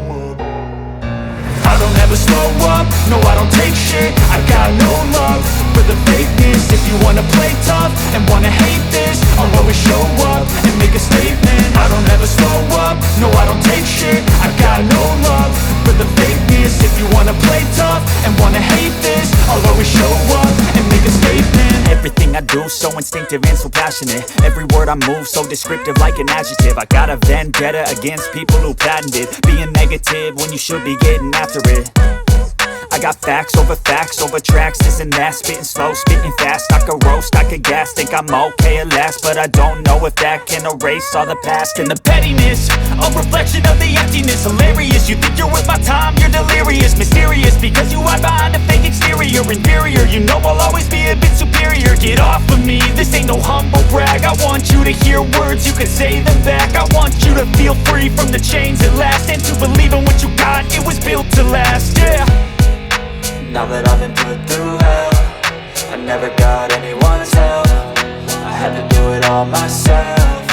up. I don't ever slow up, no I don't take shit. I got no love for the fakeness. If you wanna play tough and wanna hate this, I'll always show up and make a statement. I don't ever slow up, no I don't take shit. I got no love for the fakeness. If you wanna play tough and wanna hate this, I'll always show up and make a statement. Everything I do so instinctive and so passionate. Every word I move so descriptive like an adjective. I got a vendetta against people who patented being negative when you should be getting after it. I got facts over tracks, this and that. Spitting slow, spitting fast, I could roast, I could gas. Think I'm okay at last, but I don't know if that can erase all the past. And the pettiness, a reflection of the emptiness. Hilarious, you think you're worth my time, you're delirious. Mysterious, because you hide behind a fake exterior. Inferior, you know I'll always be a bit superior. Get off of me, this ain't no humble brag. I want you to hear words, you can say them back. I want you to feel free from the chains at last, and to believe in what you got, it was built to last, yeah. Now that I've been put through hell, I never got anyone's help. I had to do it all myself.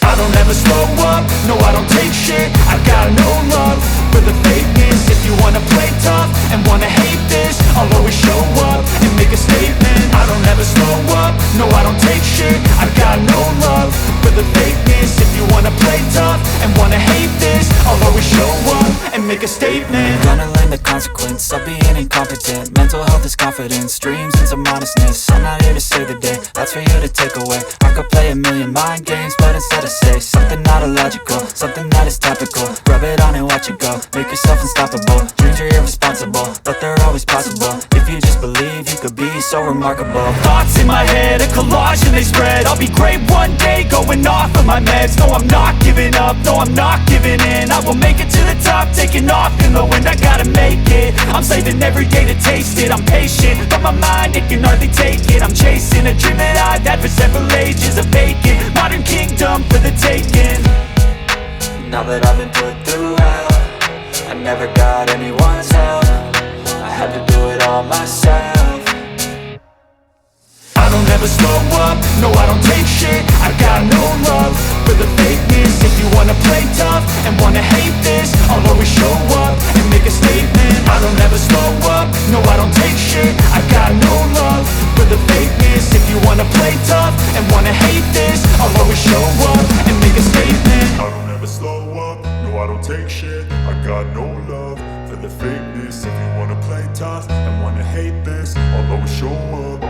I don't ever slow up, no I don't take shit. I got no love for the fakeness. If you wanna play tough and wanna hate this, I'll always show up and make a statement. I don't ever slow up, no I don't take shit. I got no love for the fakeness. If you wanna play tough and wanna hate this, I'll always show up and make a statement. Gonna learn the consequence of being incompetent. Mental health is confidence, dreams into modestness. I'm not here to save the day, that's for you to take away. I could play a million mind games, but instead I say something not illogical, something that is topical. Rub it on and watch it go, make yourself unstoppable. Dreams are irresponsible, but they're always possible. If you just believe, you could be so remarkable. Thoughts in my head, a collage and they spread. I'll be great one day, going off of my meds. No, I'm not giving up, no, I'm not giving in. I will make it to the top, taking off in the wind. I gotta make it, I'm saving every day to taste it. I'm patient, but my mind, it can hardly take it. I'm chasing a dream that I've had for several ages. A vacant, modern kingdom for the taking. Now that I've been put through hell, I never got anyone's help. I had to do it all myself. I don't ever slow up, no I don't take shit. I got no love for the fakeness. If you wanna play tough and wanna hate this, I'll always show up and make a statement. I don't ever slow up, no I don't take shit. I got no love for the fakeness. If you wanna play tough and wanna hate this, I'll always show up and make a statement. I don't ever slow up, no I don't take shit. I got no love for the fakeness. If you wanna play tough and wanna hate this, I'll always show up.